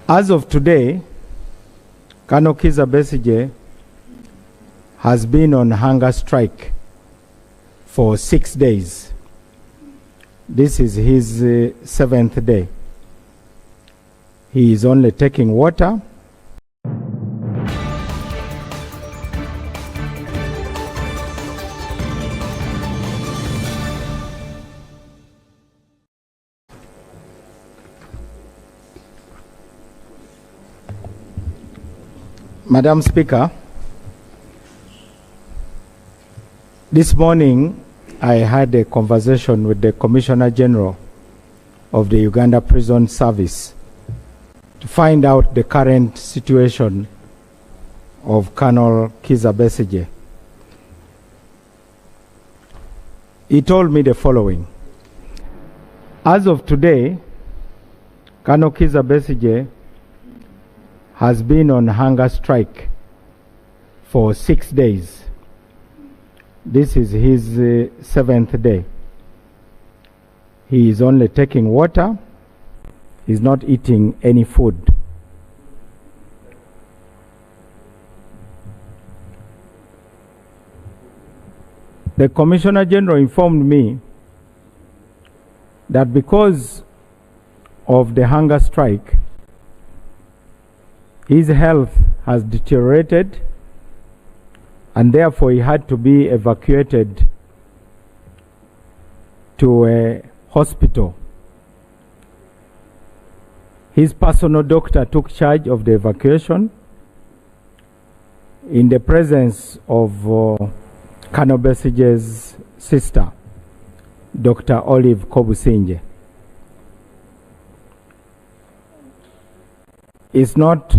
As of today, Colonel Kizza Besigye has been on hunger strike for 6 days. This is his 7th day. He is only taking water. Madam Speaker, this morning I had a conversation with the Commissioner General of the Uganda Prison Service to find out the current situation of Colonel Kizza Besigye. He told me the following. As of today, Colonel Kizza Besigye has been on hunger strike for 6 days. This is his 7th day. He is only taking water. He's not eating any food. The Commissioner General informed me that because of the hunger strike, his health has deteriorated, and therefore he had to be evacuated to a hospital. His personal doctor took charge of the evacuation in the presence of Colonel Besigye's sister, Dr. Olive Kobusinje. It's not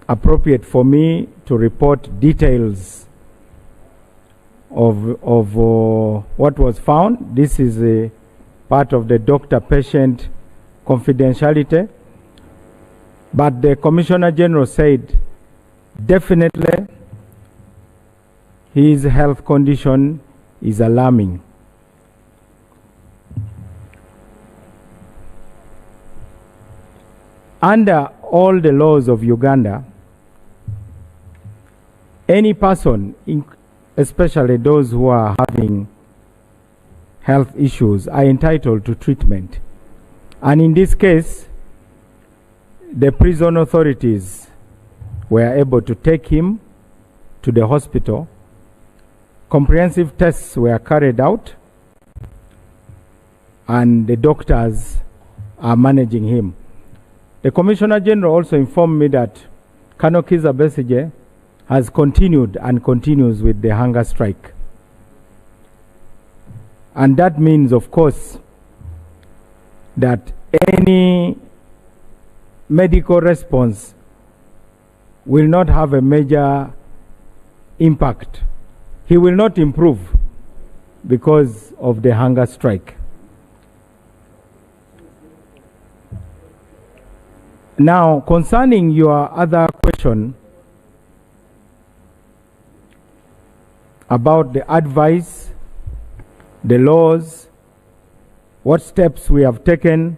appropriate for me to report details of what was found. This is a part of the doctor-patient confidentiality. But the Commissioner General said definitely his health condition is alarming. Under all the laws of Uganda, any person, especially those who are having health issues, are entitled to treatment. And in this case, the prison authorities were able to take him to the hospital. Comprehensive tests were carried out, and the doctors are managing him. The Commissioner General also informed me that Colonel Kizza Besigye has continued and continues with the hunger strike. And that means, of course, that any medical response will not have a major impact. He will not improve because of the hunger strike. Now, concerning your other question about the advice, the laws, what steps we have taken,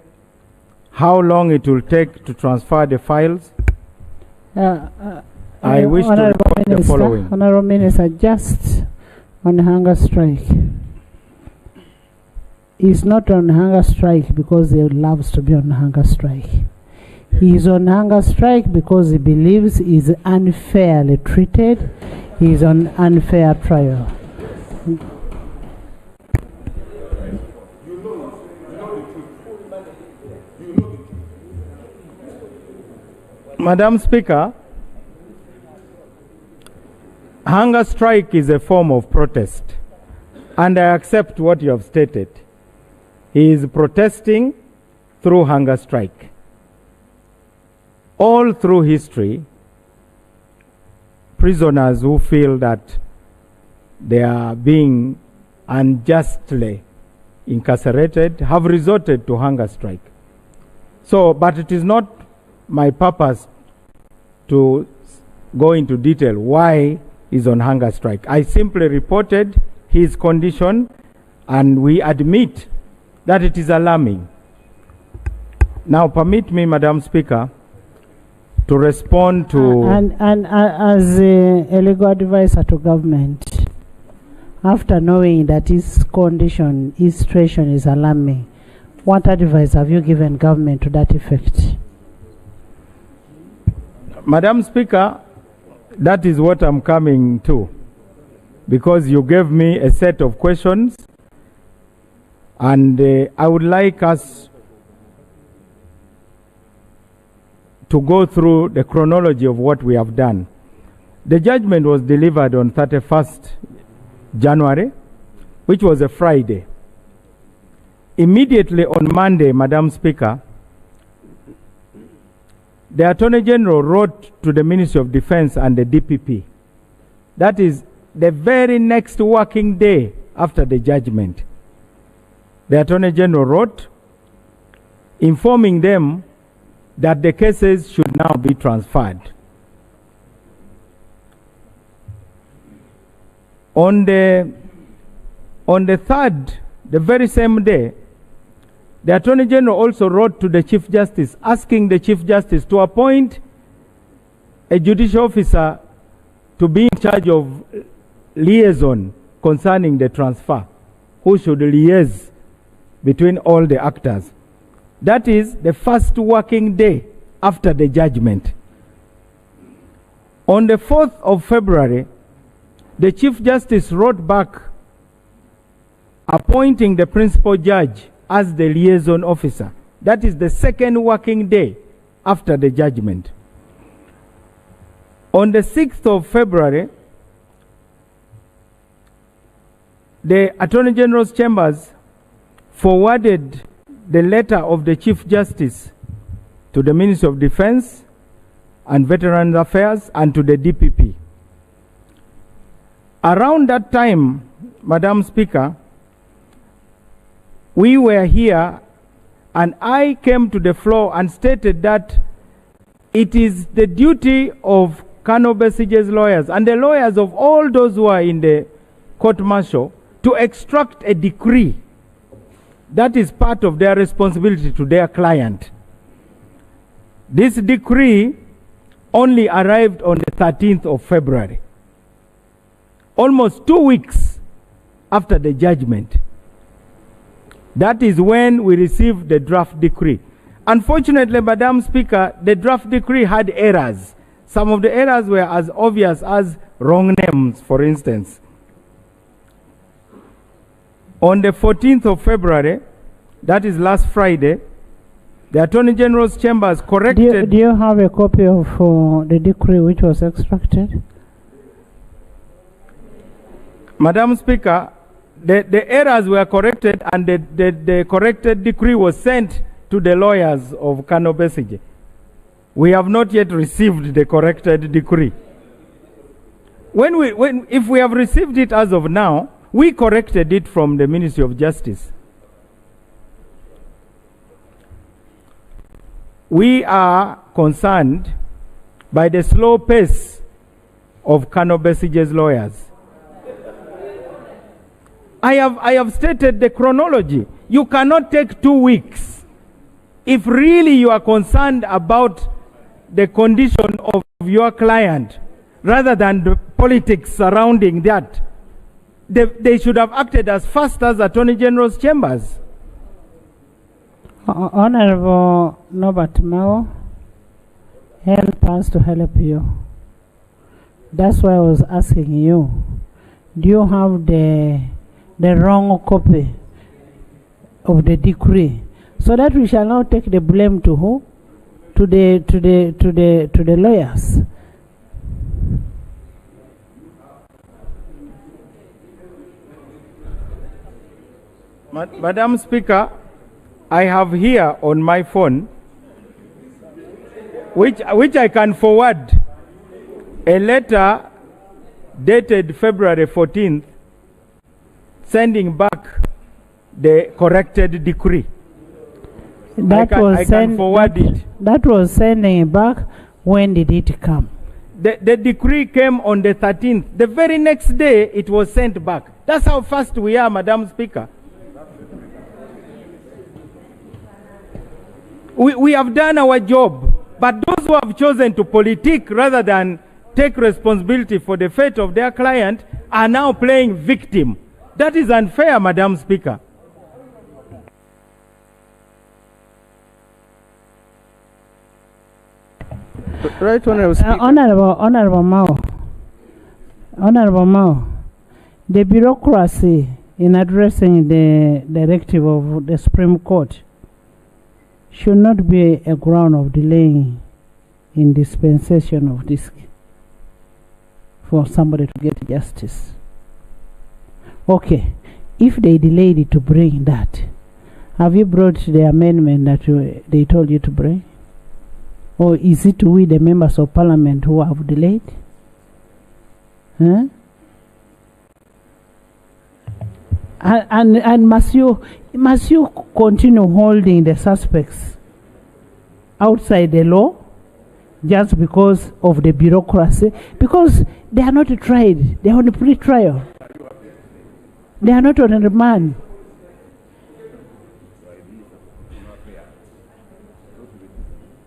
how long it will take to transfer the files, I wish to report the following. Honorable Minister, just on hunger strike. He's not on hunger strike because he loves to be on hunger strike. He is on hunger strike because he believes he is unfairly treated. He is on unfair trial. Madam Speaker, hunger strike is a form of protest, and I accept what you have stated. He is protesting through hunger strike. All through history, prisoners who feel that they are being unjustly incarcerated have resorted to hunger strike. So, but it is not my purpose to go into detail why he's on hunger strike. I simply reported his condition, and we admit that it is alarming. Now, permit me, Madam Speaker, to respond to... And as a legal advisor to government, after knowing that his condition, his situation is alarming, what advice have you given government to that effect? Madam Speaker, that is what I'm coming to, because you gave me a set of questions, and I would like us to go through the chronology of what we have done. The judgment was delivered on 31st January, which was a Friday. Immediately on Monday, Madam Speaker, the Attorney General wrote to the Ministry of Defense and the DPP. That is the very next working day after the judgment. The Attorney General wrote informing them that the cases should now be transferred. On the 3rd, the very same day, the Attorney General also wrote to the Chief Justice asking the Chief Justice to appoint a judicial officer to be in charge of liaison concerning the transfer, who should liaise between all the actors. That is the first working day after the judgment. On the 4th of February, the Chief Justice wrote back appointing the principal judge as the liaison officer. That is the second working day after the judgment. On the 6th of February, the Attorney General's chambers forwarded the letter of the Chief Justice to the Ministry of Defense and Veterans Affairs and to the DPP. Around that time, Madam Speaker, we were here and I came to the floor and stated that it is the duty of Colonel Besigye's lawyers and the lawyers of all those who are in the court-martial to extract a decree that is part of their responsibility to their client. This decree only arrived on the 13th of February, almost 2 weeks after the judgment. That is when we received the draft decree. Unfortunately, Madam Speaker, the draft decree had errors. Some of the errors were as obvious as wrong names, for instance. On the 14th of February, that is last Friday, the Attorney General's chambers corrected... Do you have a copy of the decree which was extracted? Madam Speaker, the errors were corrected and the corrected decree was sent to the lawyers of Colonel Besigye. We have not yet received the corrected decree. If we have received it as of now, we corrected it from the Ministry of Justice. We are concerned by the slow pace of Colonel Besigye's lawyers. I have stated the chronology. You cannot take 2 weeks. If really you are concerned about the condition of your client, rather than the politics surrounding that, they should have acted as fast as Attorney General's chambers. Honorable Nobert Mao, help us to help you. That's why I was asking you, do you have the wrong copy of the decree, so that we shall not take the blame to who? To the lawyers. Madam Speaker, I have here on my phone, which I can forward, a letter dated February 14th, sending back the corrected decree. I can forward it. That was sending back. When did it come? The decree came on the 13th. The very next day, it was sent back. That's how fast we are, Madam Speaker. We have done our job. But those who have chosen to politic rather than take responsibility for the fate of their client are now playing victim. That is unfair, Madam Speaker. Right, Honorable Speaker. Honorable Mao, the bureaucracy in addressing the directive of the Supreme Court should not be a ground of delaying in dispensation of this for somebody to get justice. Okay, if they delayed it to bring that, have you brought the amendment that they told you to bring? Or is it we, the members of parliament, who have delayed? Huh? And must you continue holding the suspects outside the law just because of the bureaucracy? Because they are not tried, they are on a pre-trial. They are not on a remand.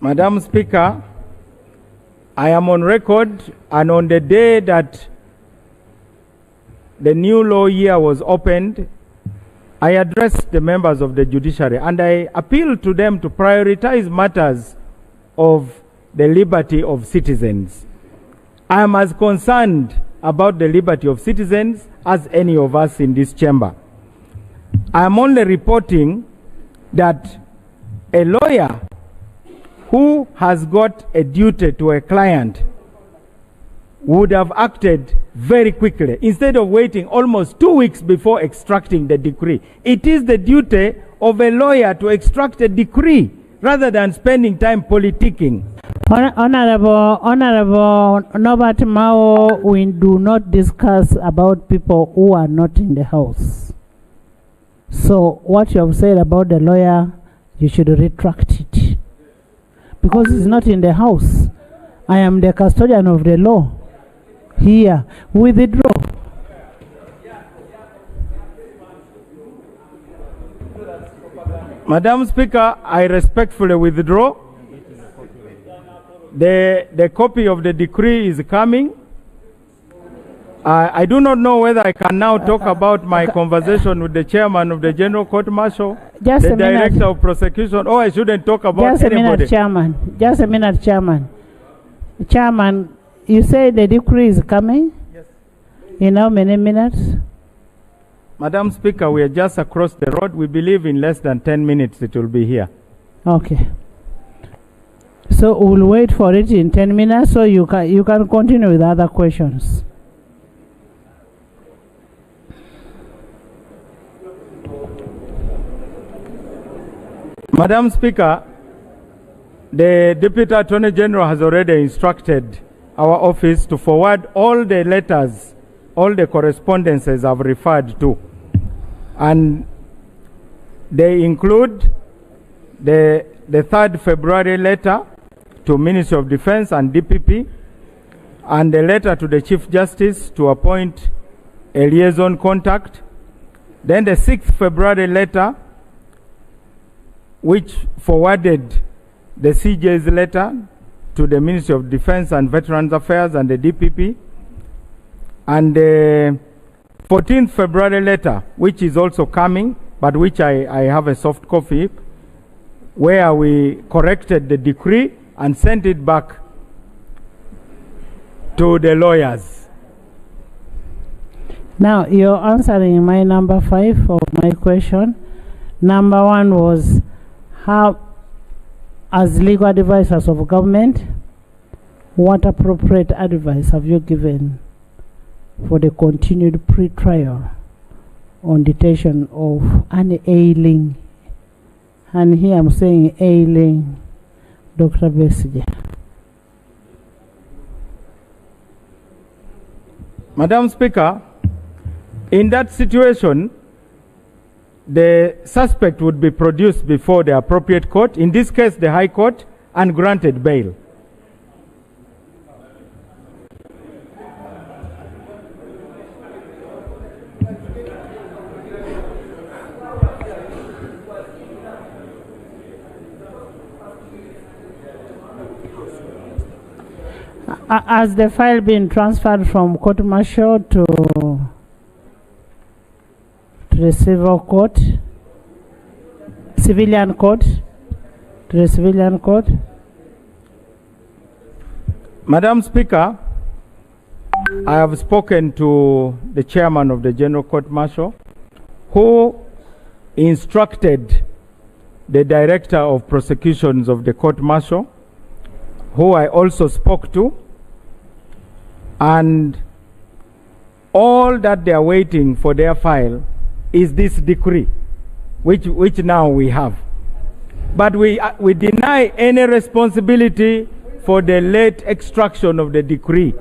Madam Speaker, I am on record, and on the day that the new law year was opened, I addressed the members of the judiciary and I appealed to them to prioritize matters of the liberty of citizens. I am as concerned about the liberty of citizens as any of us in this chamber. I am only reporting that a lawyer who has got a duty to a client would have acted very quickly instead of waiting almost 2 weeks before extracting the decree. It is the duty of a lawyer to extract a decree rather than spending time politicking. Honorable Nobert Mao, we do not discuss about people who are not in the house. So what you have said about the lawyer, you should retract it. Because he's not in the house. I am the custodian of the law. Here, withdraw. Madam Speaker, I respectfully withdraw. The copy of the decree is coming. I do not know whether I can now talk about my conversation with the chairman of the General Court Martial, the director of prosecution, or I shouldn't talk about just anybody. A minute, Chairman. Just a minute, Chairman. Chairman, you say the decree is coming? Yes. In how many minutes? Madam Speaker, we are just across the road. We believe in less than 10 minutes it will be here. Okay. So we'll wait for it in 10 minutes so you can continue with other questions. Madam Speaker, the Deputy Attorney General has already instructed our office to forward all the letters, all the correspondences I've referred to. And they include the 3rd February letter to Ministry of Defense and DPP, and the letter to the Chief Justice to appoint a liaison contact. Then the 6th February letter, which forwarded the CJ's letter to the Ministry of Defense and Veterans Affairs and the DPP, and the 14th February letter, which is also coming, but which I have a soft copy, where we corrected the decree and sent it back to the lawyers. Now, you're answering my number 5 of my question. Number 1 was, how, as legal advisors of government, what appropriate advice have you given for the continued pre-trial on detention of an ailing, and here I'm saying ailing, Dr. Besigye? Madam Speaker, in that situation, the suspect would be produced before the appropriate court, in this case the High Court, and granted bail. Has the file been transferred from court martial to the civil court, civilian court, to the civilian court? Madam Speaker, I have spoken to the chairman of the General Court Martial, who instructed the director of prosecutions of the court martial, who I also spoke to, and all that they are waiting for their file is this decree, which now we have. But we deny any responsibility for the late extraction of the decree.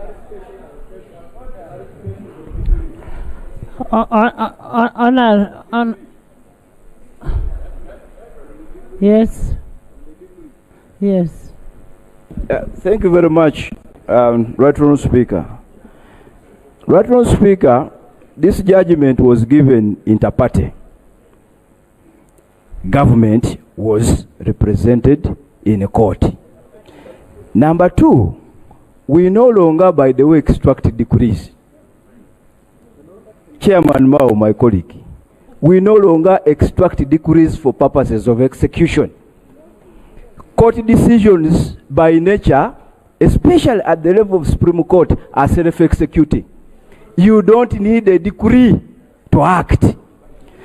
Yes. Yes. Thank you very much, Right Honourable Speaker. Right Honourable Speaker, this judgment was given inter partes. Government was represented in a court. Number two, we no longer, by the way, extract decrees. Chairman Mao, my colleague, we no longer extract decrees for purposes of execution. Court decisions by nature, especially at the level of Supreme Court, are self-executing. You don't need a decree to act.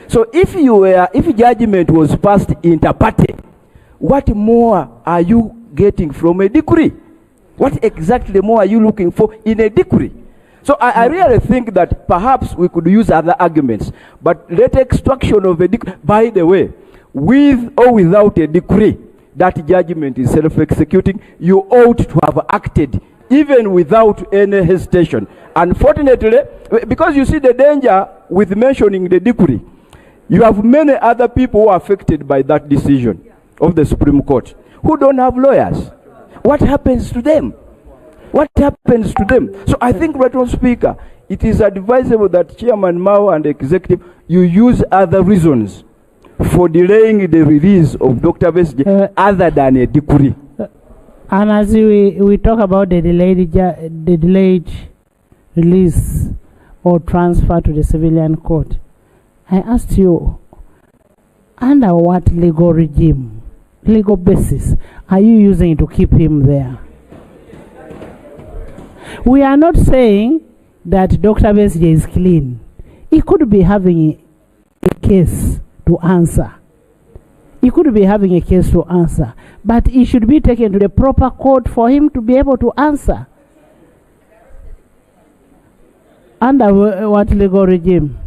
So if judgment was passed inter partes, what more are you getting from a decree? What exactly more are you looking for in a decree? So I really think that perhaps we could use other arguments, but let extraction of a decree, by the way, with or without a decree, that judgment is self-executing. You ought to have acted even without any hesitation. Unfortunately, because you see the danger with mentioning the decree, you have many other people who are affected by that decision of the Supreme Court who don't have lawyers. What happens to them? What happens to them? So I think, Right Honourable Speaker, it is advisable that Chairman Mao and Executive, you use other reasons for delaying the release of Dr. Besigye other than a decree. And as we talk about the delayed release or transfer to the civilian court, I asked you, under what legal regime, legal basis are you using to keep him there? We are not saying that Dr. Besigye is clean. He could be having a case to answer. He could be having a case to answer, but he should be taken to the proper court for him to be able to answer. Under what legal regime?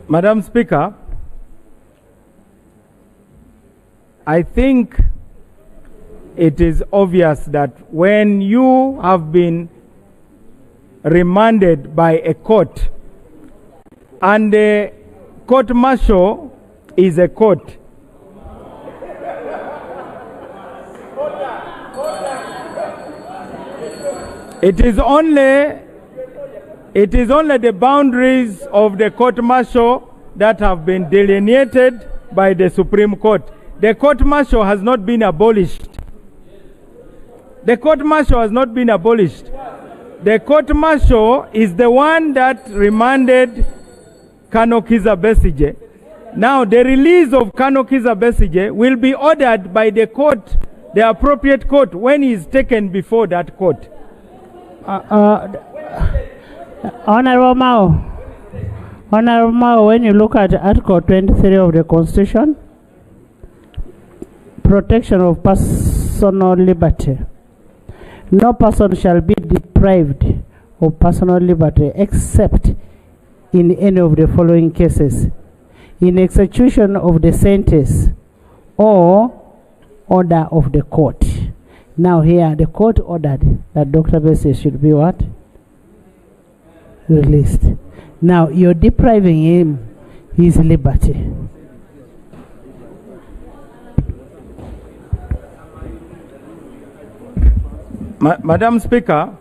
Madam Speaker, I think it is obvious that when you have been remanded by a court and the court martial is a court, it is only the boundaries of the court martial that have been delineated by the Supreme Court. The court martial has not been abolished. The court martial has not been abolished. The court martial is the one that remanded Colonel Kizza Besigye. Now, the release of Colonel Kizza Besigye will be ordered by the court, the appropriate court, when he is taken before that court. Honorable Mao, when you look at Article 23 of the Constitution, protection of personal liberty. No person shall be deprived of personal liberty except in any of the following cases: in execution of the sentence or order of the court. Now here, the court ordered that Dr. Besigye should be what? Released. Now you're depriving him his liberty. Madam Speaker,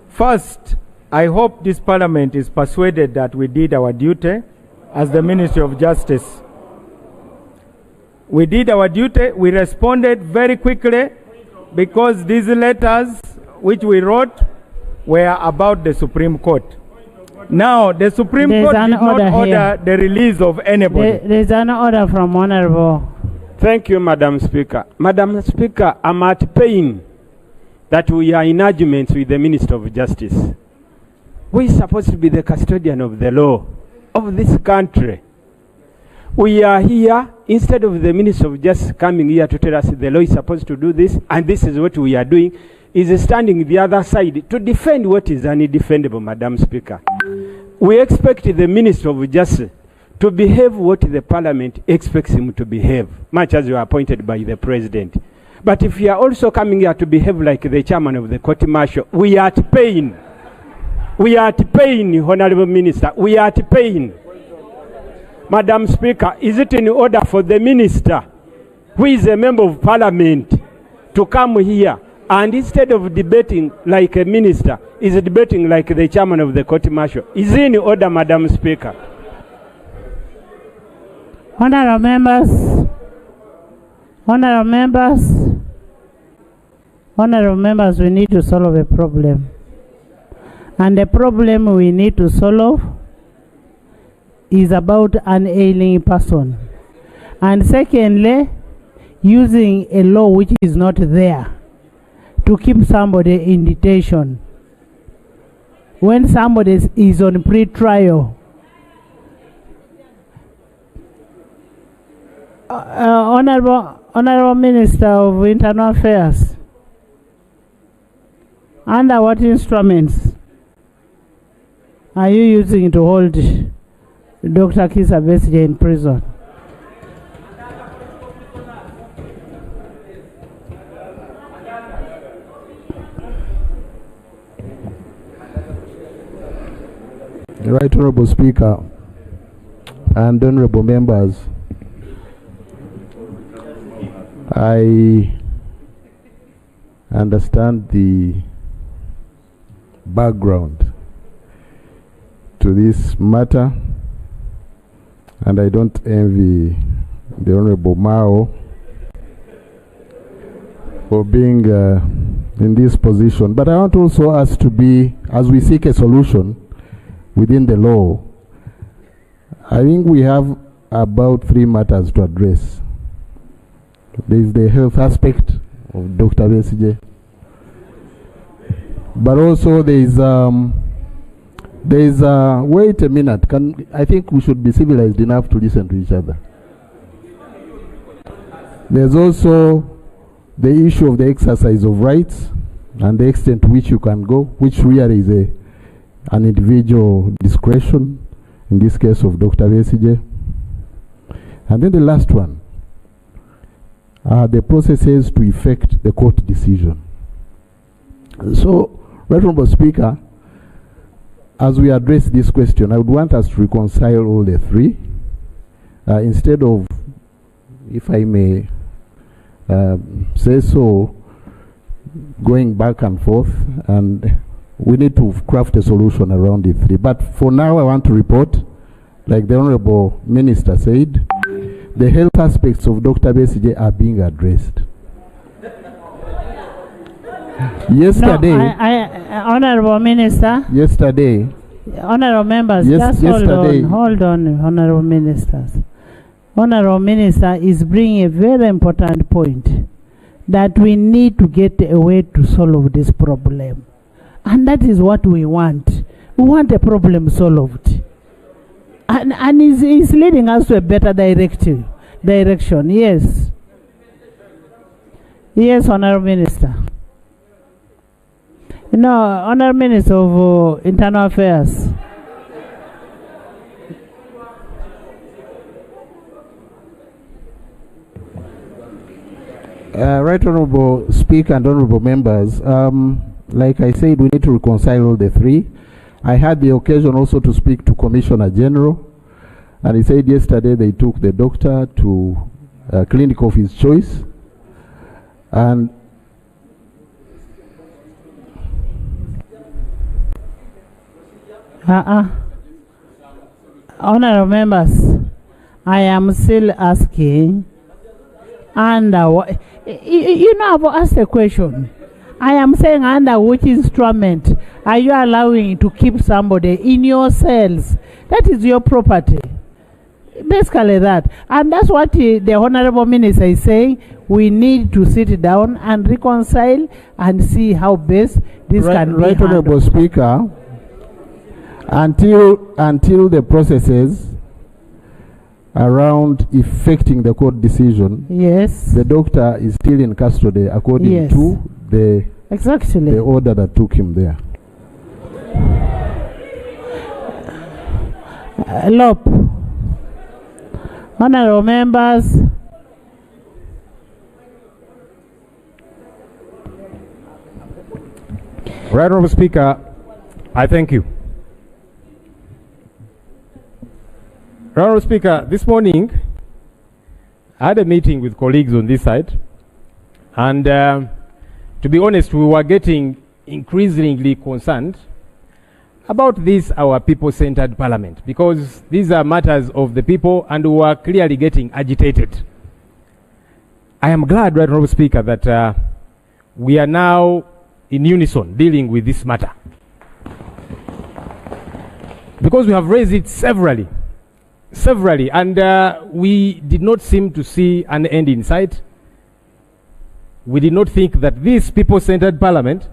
first, I hope this Parliament is persuaded that we did our duty as the Ministry of Justice. We did our duty. We responded very quickly because these letters which we wrote were about the Supreme Court. Now, the Supreme Court did not order the release of anybody. There is an order from Honorable. Thank you, Madam Speaker. Madam Speaker, I'm at pain that we are in arguments with the Minister of Justice. We are supposed to be the custodian of the law of this country. We are here, instead of the Minister of Justice coming here to tell us the law is supposed to do this, and this is what we are doing, is standing the other side to defend what is undefendable, Madam Speaker. We expect the Minister of Justice to behave what the Parliament expects him to behave, much as you are appointed by the President. But if you are also coming here to behave like the Chairman of the Court Martial, we are at pain. We are at pain, Honorable Minister. We are at pain. Madam Speaker, is it in order for the Minister, who is a Member of Parliament, to come here and instead of debating like a Minister, is debating like the Chairman of the Court Martial? Is it in order, Madam Speaker? Honorable members, we need to solve a problem. And the problem we need to solve is about an ailing person. And secondly, using a law which is not there to keep somebody in detention when somebody is on pre-trial. Honorable Minister of Internal Affairs, under what instruments are you using to hold Dr. Kizza Besigye in prison? The Right Honourable Speaker and honourable members, I understand the background to this matter, and I don't envy the Honourable Mao for being in this position. But I want also us to be, as we seek a solution within the law, I think we have about 3 matters to address. There is the health aspect of Dr. Besigye, but also there is wait a minute. I think we should be civilized enough to listen to each other. There's also the issue of the exercise of rights and the extent to which you can go, which really is an individual discretion, in this case of Dr. Besigye. And then the last one are the processes to effect the court decision. So, Right Honourable Speaker, as we address this question, I would want us to reconcile all the 3 instead of, if I may say so, going back and forth, and we need to craft a solution around the 3. But for now, I want to report, like the Honourable Minister said, the health aspects of Dr. Besigye are being addressed. Yesterday, no, Honourable Minister. Yesterday, Honourable members, just hold on, Honourable Ministers. Honourable Minister is bringing a very important point, that we need to get a way to solve this problem. And that is what we want. We want a problem solved. And he's leading us to a better direction. Yes. Yes, Honourable Minister. No, Honourable Minister of Internal Affairs. Right Honourable Speaker and honourable members, like I said, we need to reconcile all the 3. I had the occasion also to speak to Commissioner General, and he said yesterday they took the doctor to a clinic of his choice, and Honorable members, I am still asking under what, you know, I've asked a question. I am saying under which instrument are you allowing to keep somebody in your cells? That is your property. Basically that. And that's what the Honorable Minister is saying. We need to sit down and reconcile and see how best this can be handled. Right, Honorable Speaker, until the processes around effecting the court decision, yes, the doctor is still in custody according yes, to the order that took him there. Lop. Honorable members, Right, Honorable Speaker, I thank you. Right, Honorable Speaker, this morning I had a meeting with colleagues on this side, and to be honest, we were getting increasingly concerned about this, our people-centered parliament, because these are matters of the people and we are clearly getting agitated. I am glad, Right Honorable Speaker, that we are now in unison dealing with this matter, because we have raised it severally, and we did not seem to see an end in sight. We did not think that this people-centered parliament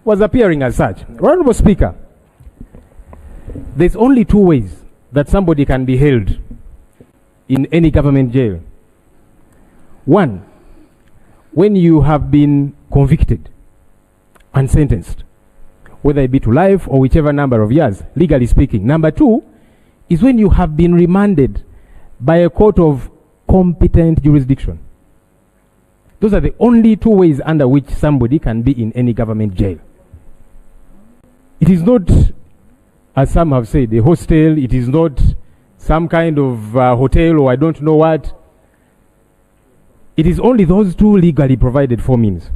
was appearing as such. Right Honorable Speaker, there's only two ways that somebody can be held in any government jail. One, when you have been convicted and sentenced, whether it be to life or whichever number of years, legally speaking. Number two is when you have been remanded by a court of competent jurisdiction. Those are the only two ways under which somebody can be in any government jail. It is not, as some have said, a hostel. It is not some kind of hotel or I don't know what. It is only those two legally provided for means.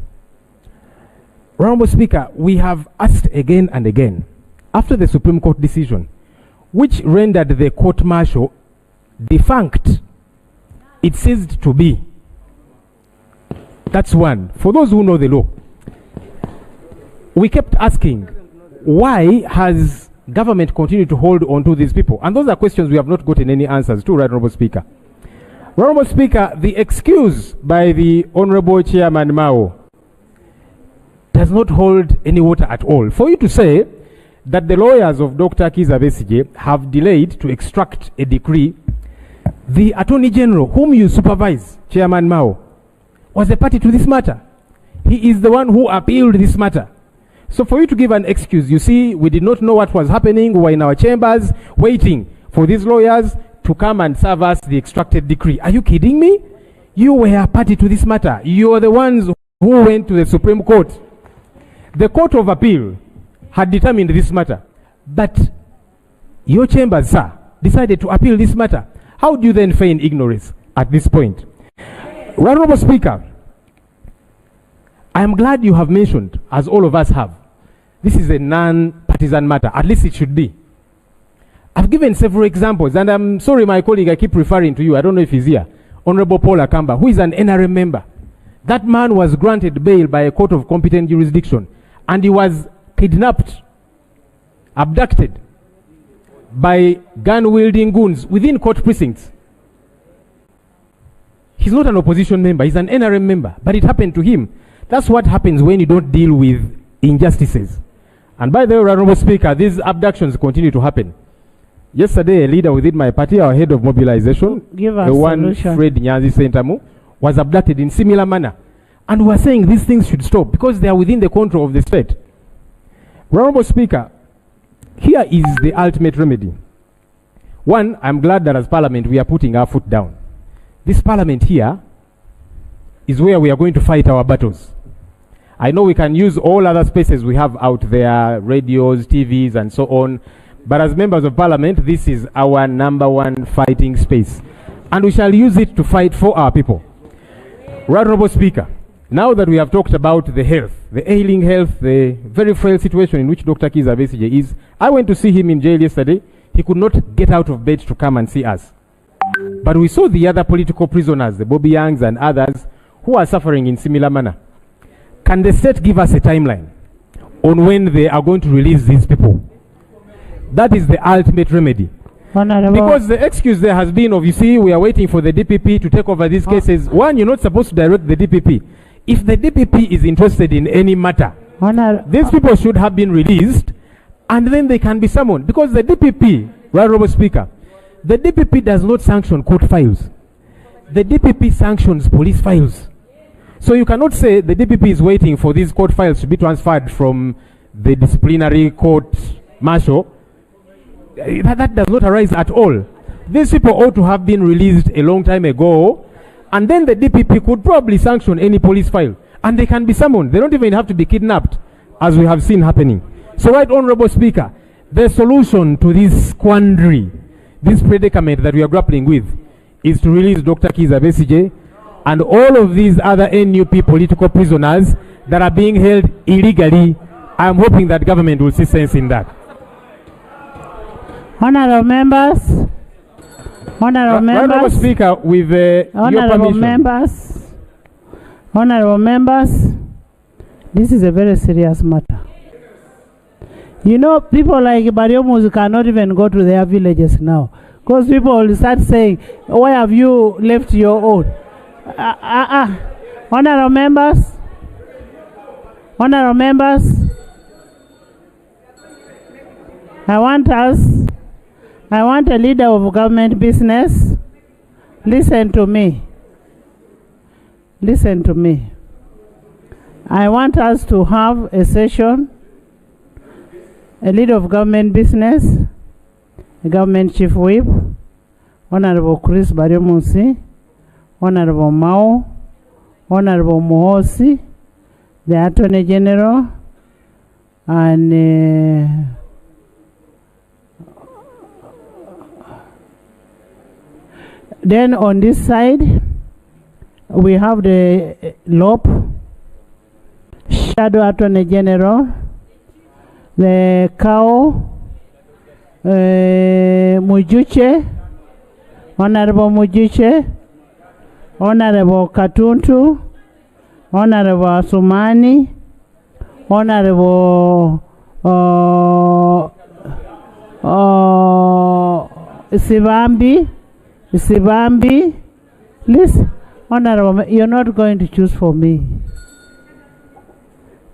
Honorable Speaker, we have asked again and again, after the Supreme Court decision, which rendered the court-martial defunct, it ceased to be. That's one. For those who know the law, we kept asking, why has government continued to hold on to these people? And those are questions we have not gotten any answers to, Right Honorable Speaker. Honorable Speaker, the excuse by the Honorable Chairman Mao does not hold any water at all. For you to say that the lawyers of Dr. Kizza Besigye have delayed to extract a decree, the Attorney General, whom you supervise, Chairman Mao, was a party to this matter. He is the one who appealed this matter. So for you to give an excuse, you see, we did not know what was happening. We were in our chambers waiting for these lawyers to come and serve us the extracted decree. Are you kidding me? You were a party to this matter. You are the ones who went to the Supreme Court. The Court of Appeal had determined this matter, but your chambers, sir, decided to appeal this matter. How do you then feign ignorance at this point? Honorable Speaker, I am glad you have mentioned, as all of us have, this is a non-partisan matter. At least it should be. I've given several examples, and I'm sorry, my colleague, I keep referring to you. I don't know if he's here. Honorable Paul Akamba, who is an NRM member. That man was granted bail by a court of competent jurisdiction, and he was kidnapped, abducted by gun-wielding goons within court precincts. He's not an opposition member, he's an NRM member, but it happened to him. That's what happens when you don't deal with injustices. And by the way, Honorable Speaker, these abductions continue to happen. Yesterday, a leader within my party, our head of mobilization, the one Fred Nyazi Sentamu, was abducted in similar manner. And we are saying these things should stop because they are within the control of the state. Honorable Speaker, here is the ultimate remedy. One, I'm glad that as Parliament we are putting our foot down. This Parliament here is where we are going to fight our battles. I know we can use all other spaces we have out there, radios, TVs, and so on. But as members of Parliament, this is our number one fighting space. And we shall use it to fight for our people. Right Honorable Speaker, now that we have talked about the health, the ailing health, the very frail situation in which Dr. Kizza Besigye is, I went to see him in jail yesterday. he could not get out of bed to come and see us. But we saw the other political prisoners, the Bobby Youngs and others, who are suffering in similar manner. Can the state give us a timeline on when they are going to release these people? That is the ultimate remedy. Because the excuse there has been of, you see, we are waiting for the DPP to take over these cases. One, you're not supposed to direct the DPP. If the DPP is interested in any matter, these people should have been released and then they can be summoned. Because the DPP, right, Robert Speaker, the DPP does not sanction court files. The DPP sanctions police files. So you cannot say the DPP is waiting for these court files to be transferred from the disciplinary court martial. That does not arise at all. These people ought to have been released a long time ago, and then the DPP could probably sanction any police file, and they can be summoned. They don't even have to be kidnapped, as we have seen happening. So, right, Honorable Speaker, the solution to this quandary, this predicament that we are grappling with, is to release Dr. Kizza Besigye and all of these other NUP political prisoners that are being held illegally. I am hoping that government will see sense in that. Honorable members, Honorable Speaker, with honorable members, this is a very serious matter. You know, people like Bariomus cannot even go to their villages now, because people will start saying, why have you left your own? Honorable members, I want a leader of government business. Listen to me. Listen to me. I want us to have a session, a leader of government business, a government chief whip, Honorable Chris Bariomusi, Honorable Mao, Honorable Muhoozi, the Attorney General, and then on this side, we have the LOP, Shadow Attorney General, the CAO, Mujuche, Honorable Mujuche, Honorable Katuntu, Honorable Asumani, Honorable Sibambi, listen, Honorable, you're not going to choose for me.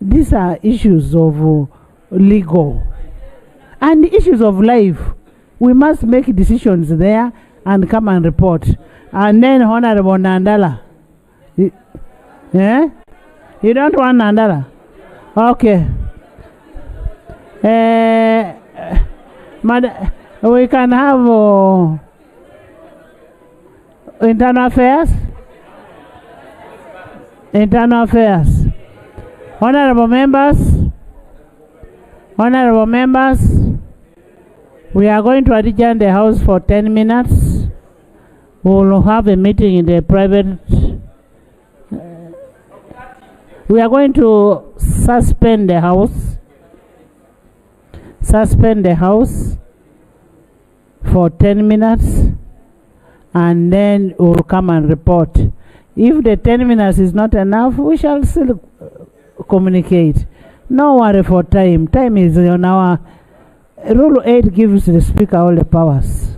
These are issues of legal and issues of life. We must make decisions there and come and report. And then Honorable Nandala. Yeah? You don't want Nandala? Okay. We can have internal affairs. Internal affairs. Honorable members, we are going to adjourn the house for 10 minutes. We will have a meeting in the private. We are going to suspend the house. Suspend the house for 10 minutes, and then we will come and report. If the 10 minutes is not enough, we shall still communicate. No worry for time. Time is on our... Rule 8 gives the Speaker all the powers.